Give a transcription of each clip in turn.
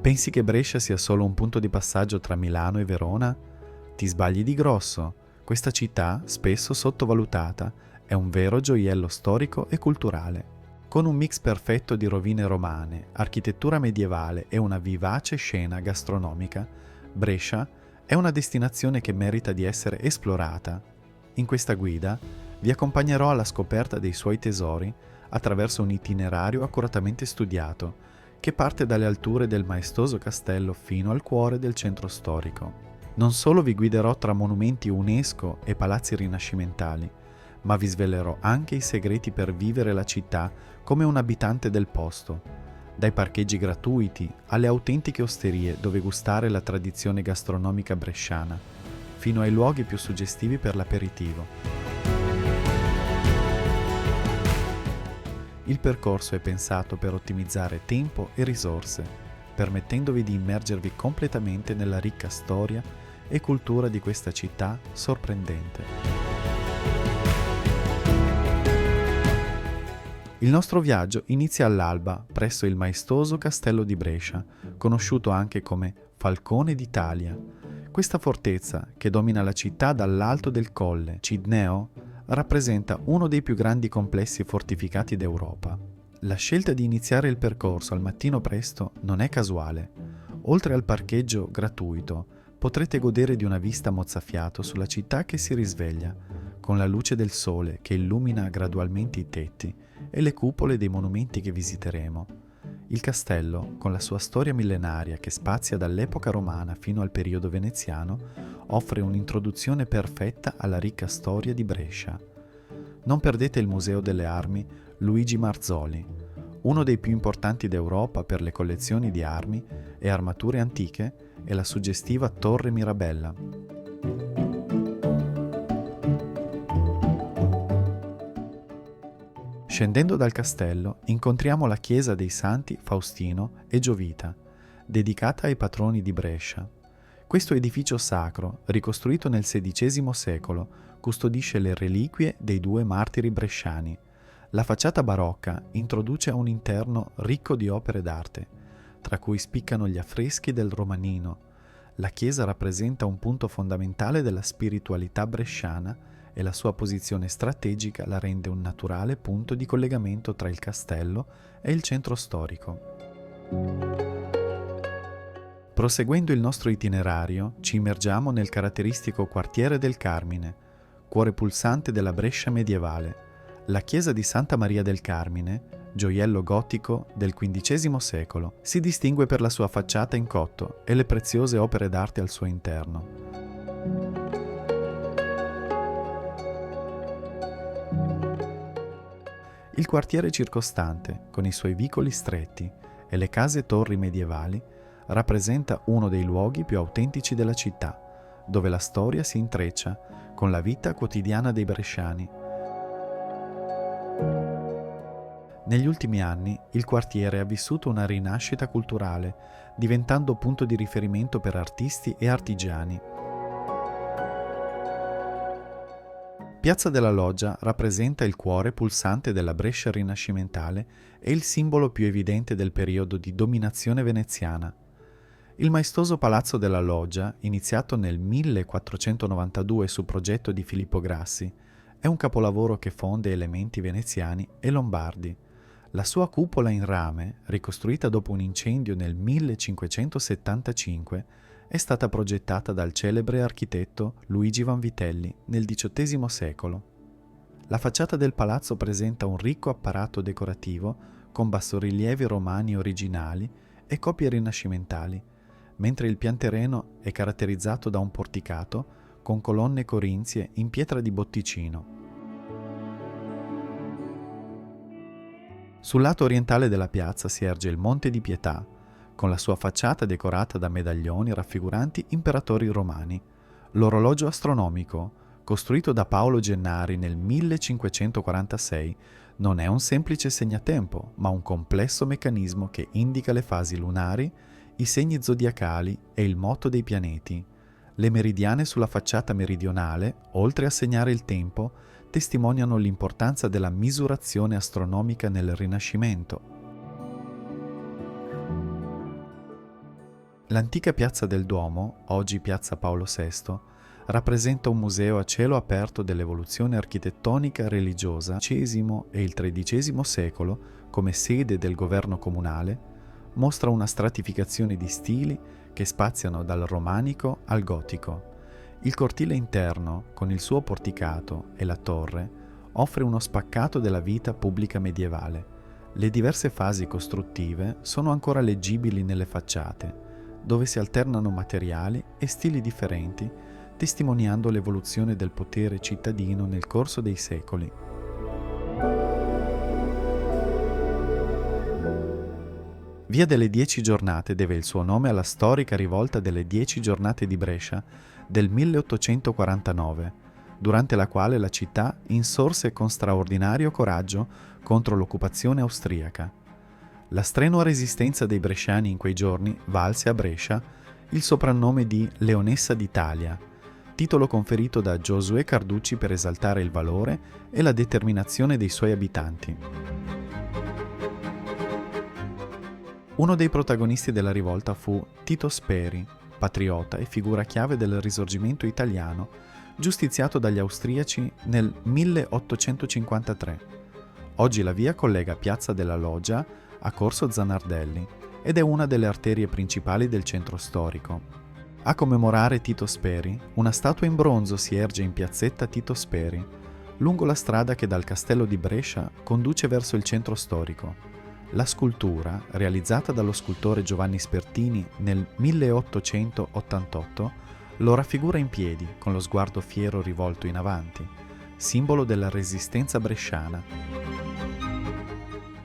Pensi che Brescia sia solo un punto di passaggio tra Milano e Verona? Ti sbagli di grosso. Questa città, spesso sottovalutata, è un vero gioiello storico e culturale. Con un mix perfetto di rovine romane, architettura medievale e una vivace scena gastronomica, Brescia è una destinazione che merita di essere esplorata. In questa guida vi accompagnerò alla scoperta dei suoi tesori attraverso un itinerario accuratamente studiato, che parte dalle alture del maestoso castello fino al cuore del centro storico. Non solo vi guiderò tra monumenti UNESCO e palazzi rinascimentali, ma vi svelerò anche i segreti per vivere la città come un abitante del posto, dai parcheggi gratuiti alle autentiche osterie dove gustare la tradizione gastronomica bresciana, fino ai luoghi più suggestivi per l'aperitivo. Il percorso è pensato per ottimizzare tempo e risorse, permettendovi di immergervi completamente nella ricca storia e cultura di questa città sorprendente. Il nostro viaggio inizia all'alba presso il maestoso castello di Brescia, conosciuto anche come Falcone d'Italia. Questa fortezza, che domina la città dall'alto del colle Cidneo, rappresenta uno dei più grandi complessi fortificati d'Europa. La scelta di iniziare il percorso al mattino presto non è casuale. Oltre al parcheggio gratuito, potrete godere di una vista mozzafiato sulla città che si risveglia, con la luce del sole che illumina gradualmente i tetti e le cupole dei monumenti che visiteremo. Il castello, con la sua storia millenaria che spazia dall'epoca romana fino al periodo veneziano, offre un'introduzione perfetta alla ricca storia di Brescia. Non perdete il Museo delle Armi Luigi Marzoli, uno dei più importanti d'Europa per le collezioni di armi e armature antiche, e la suggestiva Torre Mirabella. Scendendo dal castello incontriamo la chiesa dei Santi Faustino e Giovita, dedicata ai patroni di Brescia. Questo edificio sacro, ricostruito nel XVI secolo, custodisce le reliquie dei due martiri bresciani. La facciata barocca introduce un interno ricco di opere d'arte, tra cui spiccano gli affreschi del Romanino. La chiesa rappresenta un punto fondamentale della spiritualità bresciana e la sua posizione strategica la rende un naturale punto di collegamento tra il castello e il centro storico. Proseguendo il nostro itinerario, ci immergiamo nel caratteristico quartiere del Carmine, cuore pulsante della Brescia medievale. La chiesa di Santa Maria del Carmine, gioiello gotico del XV secolo, si distingue per la sua facciata in cotto e le preziose opere d'arte al suo interno. Il quartiere circostante, con i suoi vicoli stretti e le case torri medievali, rappresenta uno dei luoghi più autentici della città, dove la storia si intreccia con la vita quotidiana dei bresciani. Negli ultimi anni il quartiere ha vissuto una rinascita culturale, diventando punto di riferimento per artisti e artigiani. Piazza della Loggia rappresenta il cuore pulsante della Brescia rinascimentale e il simbolo più evidente del periodo di dominazione veneziana. Il maestoso Palazzo della Loggia, iniziato nel 1492 su progetto di Filippo Grassi, è un capolavoro che fonde elementi veneziani e lombardi. La sua cupola in rame, ricostruita dopo un incendio nel 1575, è stata progettata dal celebre architetto Luigi Vanvitelli nel XVIII secolo. La facciata del palazzo presenta un ricco apparato decorativo con bassorilievi romani originali e copie rinascimentali, mentre il pianterreno è caratterizzato da un porticato con colonne corinzie in pietra di Botticino. Sul lato orientale della piazza si erge il Monte di Pietà, con la sua facciata decorata da medaglioni raffiguranti imperatori romani. L'orologio astronomico, costruito da Paolo Gennari nel 1546, non è un semplice segnatempo, ma un complesso meccanismo che indica le fasi lunari, i segni zodiacali e il moto dei pianeti. Le meridiane sulla facciata meridionale, oltre a segnare il tempo, testimoniano l'importanza della misurazione astronomica nel Rinascimento. L'antica piazza del Duomo, oggi piazza Paolo VI, rappresenta un museo a cielo aperto dell'evoluzione architettonica religiosa del XVI e il XIII secolo come sede del governo comunale, mostra una stratificazione di stili che spaziano dal romanico al gotico. Il cortile interno, con il suo porticato e la torre, offre uno spaccato della vita pubblica medievale. Le diverse fasi costruttive sono ancora leggibili nelle facciate, dove si alternano materiali e stili differenti, testimoniando l'evoluzione del potere cittadino nel corso dei secoli. Via delle 10 Giornate deve il suo nome alla storica rivolta delle 10 Giornate di Brescia del 1849, durante la quale la città insorse con straordinario coraggio contro l'occupazione austriaca. La strenua resistenza dei bresciani in quei giorni valse a Brescia il soprannome di Leonessa d'Italia, titolo conferito da Giosuè Carducci per esaltare il valore e la determinazione dei suoi abitanti. Uno dei protagonisti della rivolta fu Tito Speri, patriota e figura chiave del Risorgimento italiano, giustiziato dagli austriaci nel 1853. Oggi la via collega Piazza della Loggia a Corso Zanardelli ed è una delle arterie principali del centro storico. A commemorare Tito Speri, una statua in bronzo si erge in piazzetta Tito Speri, lungo la strada che dal castello di Brescia conduce verso il centro storico. La scultura, realizzata dallo scultore Giovanni Spertini nel 1888, lo raffigura in piedi, con lo sguardo fiero rivolto in avanti, simbolo della resistenza bresciana.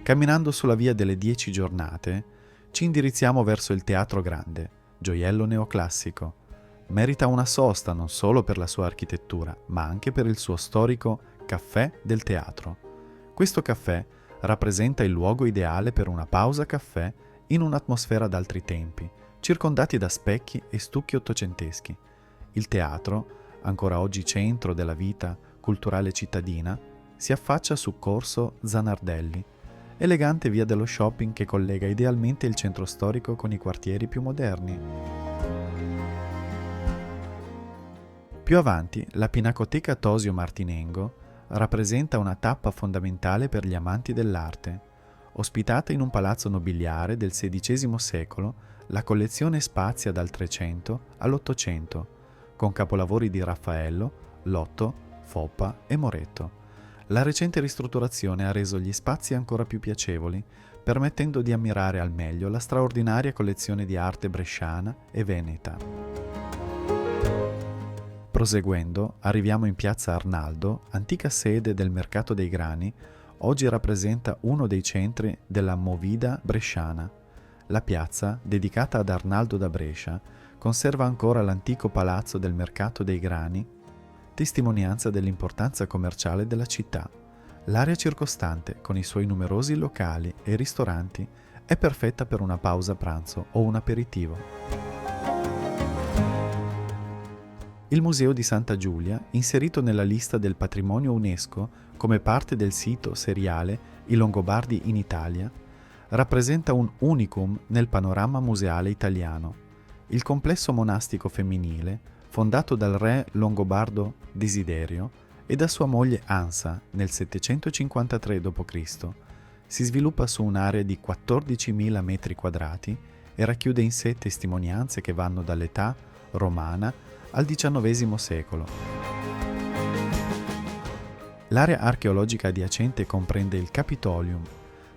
Camminando sulla via delle 10 Giornate, ci indirizziamo verso il Teatro Grande, gioiello neoclassico. Merita una sosta non solo per la sua architettura, ma anche per il suo storico Caffè del Teatro. Questo caffè rappresenta il luogo ideale per una pausa caffè in un'atmosfera d'altri tempi, circondati da specchi e stucchi ottocenteschi. Il teatro, ancora oggi centro della vita culturale cittadina, si affaccia su Corso Zanardelli, elegante via dello shopping che collega idealmente il centro storico con i quartieri più moderni. Più avanti, la Pinacoteca Tosio Martinengo rappresenta una tappa fondamentale per gli amanti dell'arte. Ospitata in un palazzo nobiliare del XVI secolo, la collezione spazia dal 300 all'800, con capolavori di Raffaello, Lotto, Foppa e Moretto. La recente ristrutturazione ha reso gli spazi ancora più piacevoli, permettendo di ammirare al meglio la straordinaria collezione di arte bresciana e veneta. Proseguendo, arriviamo in piazza Arnaldo, antica sede del Mercato dei Grani, oggi rappresenta uno dei centri della movida bresciana. La piazza, dedicata ad Arnaldo da Brescia, conserva ancora l'antico palazzo del Mercato dei Grani, testimonianza dell'importanza commerciale della città. L'area circostante, con i suoi numerosi locali e ristoranti, è perfetta per una pausa pranzo o un aperitivo. Il Museo di Santa Giulia, inserito nella lista del patrimonio UNESCO come parte del sito seriale I Longobardi in Italia, rappresenta un unicum nel panorama museale italiano. Il complesso monastico femminile, fondato dal re longobardo Desiderio e da sua moglie Ansa nel 753 d.C., si sviluppa su un'area di 14.000 metri quadrati e racchiude in sé testimonianze che vanno dall'età romana al XIX secolo. L'area archeologica adiacente comprende il Capitolium,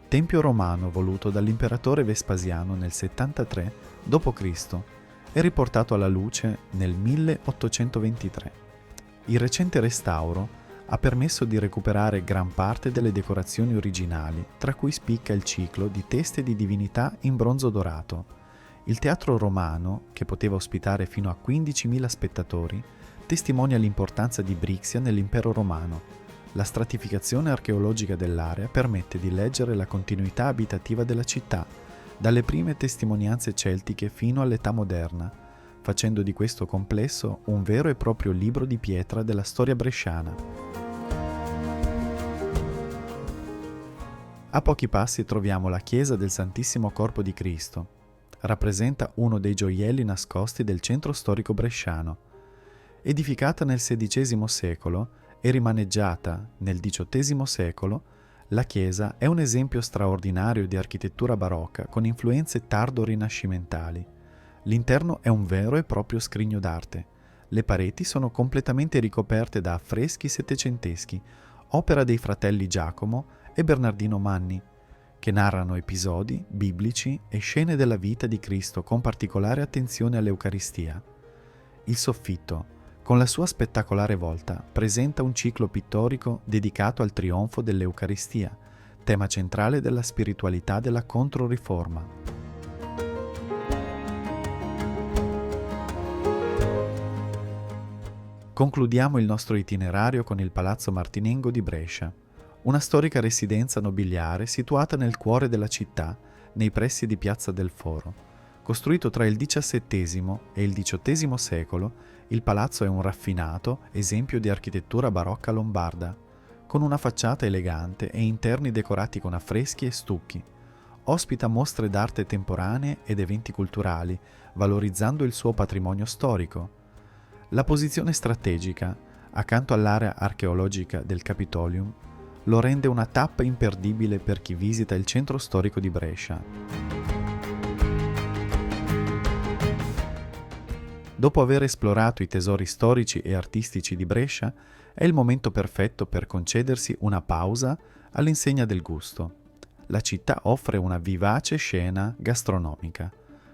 tempio romano voluto dall'imperatore Vespasiano nel 73 d.C. e riportato alla luce nel 1823. Il recente restauro ha permesso di recuperare gran parte delle decorazioni originali, tra cui spicca il ciclo di teste di divinità in bronzo dorato. Il teatro romano, che poteva ospitare fino a 15.000 spettatori, testimonia l'importanza di Brixia nell'impero romano. La stratificazione archeologica dell'area permette di leggere la continuità abitativa della città, dalle prime testimonianze celtiche fino all'età moderna, facendo di questo complesso un vero e proprio libro di pietra della storia bresciana. A pochi passi troviamo la chiesa del Santissimo Corpo di Cristo. rappresenta uno dei gioielli nascosti del centro storico bresciano. Edificata nel XVI secolo e rimaneggiata nel XVIII secolo, la chiesa è un esempio straordinario di architettura barocca con influenze tardo-rinascimentali. L'interno è un vero e proprio scrigno d'arte. Le pareti sono completamente ricoperte da affreschi settecenteschi, opera dei fratelli Giacomo e Bernardino Manni, che narrano episodi biblici e scene della vita di Cristo con particolare attenzione all'Eucaristia. Il soffitto, con la sua spettacolare volta, presenta un ciclo pittorico dedicato al trionfo dell'Eucaristia, tema centrale della spiritualità della Controriforma. Concludiamo il nostro itinerario con il Palazzo Martinengo di Brescia, una storica residenza nobiliare situata nel cuore della città, nei pressi di Piazza del Foro. Costruito tra il XVII e il XVIII secolo, il palazzo è un raffinato esempio di architettura barocca lombarda, con una facciata elegante e interni decorati con affreschi e stucchi. Ospita mostre d'arte temporanee ed eventi culturali, valorizzando il suo patrimonio storico. La posizione strategica, accanto all'area archeologica del Capitolium, lo rende una tappa imperdibile per chi visita il centro storico di Brescia. Dopo aver esplorato i tesori storici e artistici di Brescia, è il momento perfetto per concedersi una pausa all'insegna del gusto. La città offre una vivace scena gastronomica,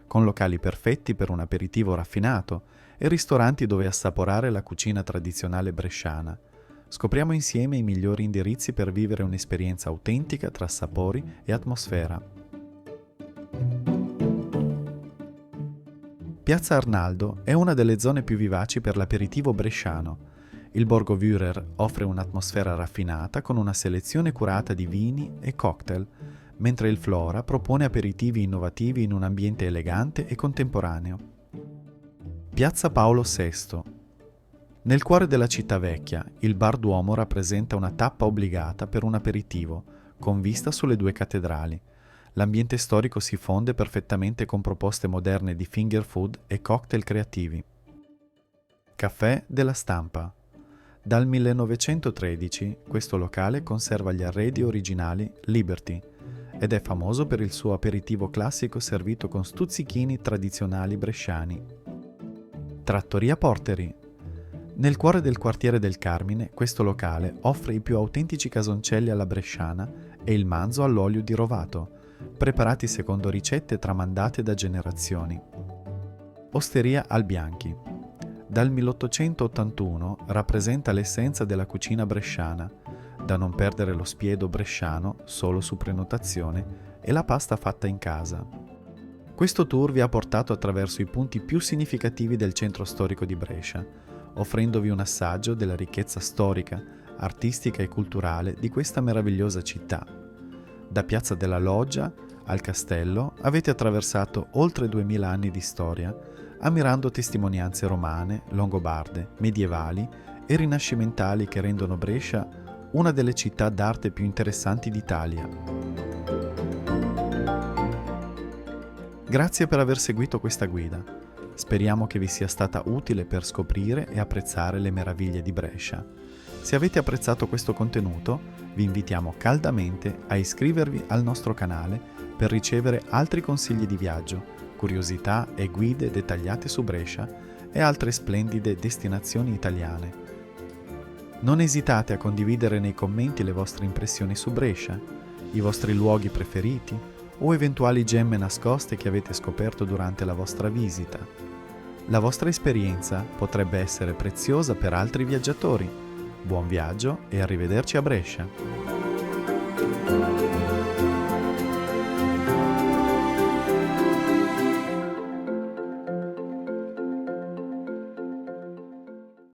con locali perfetti per un aperitivo raffinato e ristoranti dove assaporare la cucina tradizionale bresciana. Scopriamo insieme i migliori indirizzi per vivere un'esperienza autentica tra sapori e atmosfera. Piazza Arnaldo è una delle zone più vivaci per l'aperitivo bresciano. Il Borgo Wührer offre un'atmosfera raffinata con una selezione curata di vini e cocktail, mentre il Flora propone aperitivi innovativi in un ambiente elegante e contemporaneo. Piazza Paolo VI. Nel cuore della città vecchia, il Bar Duomo rappresenta una tappa obbligata per un aperitivo, con vista sulle due cattedrali. L'ambiente storico si fonde perfettamente con proposte moderne di finger food e cocktail creativi. Caffè della Stampa. Dal 1913 questo locale conserva gli arredi originali Liberty ed è famoso per il suo aperitivo classico servito con stuzzichini tradizionali bresciani. Trattoria Porteri. Nel cuore del quartiere del Carmine, questo locale offre i più autentici casoncelli alla bresciana e il manzo all'olio di rovato, preparati secondo ricette tramandate da generazioni. Osteria Albianchi. Dal 1881 rappresenta l'essenza della cucina bresciana, da non perdere lo spiedo bresciano solo su prenotazione e la pasta fatta in casa. Questo tour vi ha portato attraverso i punti più significativi del centro storico di Brescia, offrendovi un assaggio della ricchezza storica, artistica e culturale di questa meravigliosa città. Da Piazza della Loggia al castello avete attraversato oltre 2000 anni di storia, ammirando testimonianze romane, longobarde, medievali e rinascimentali che rendono Brescia una delle città d'arte più interessanti d'Italia. Grazie per aver seguito questa guida. Speriamo che vi sia stata utile per scoprire e apprezzare le meraviglie di Brescia. Se avete apprezzato questo contenuto, vi invitiamo caldamente a iscrivervi al nostro canale per ricevere altri consigli di viaggio, curiosità e guide dettagliate su Brescia e altre splendide destinazioni italiane. Non esitate a condividere nei commenti le vostre impressioni su Brescia, i vostri luoghi preferiti o eventuali gemme nascoste che avete scoperto durante la vostra visita. La vostra esperienza potrebbe essere preziosa per altri viaggiatori. Buon viaggio e arrivederci a Brescia!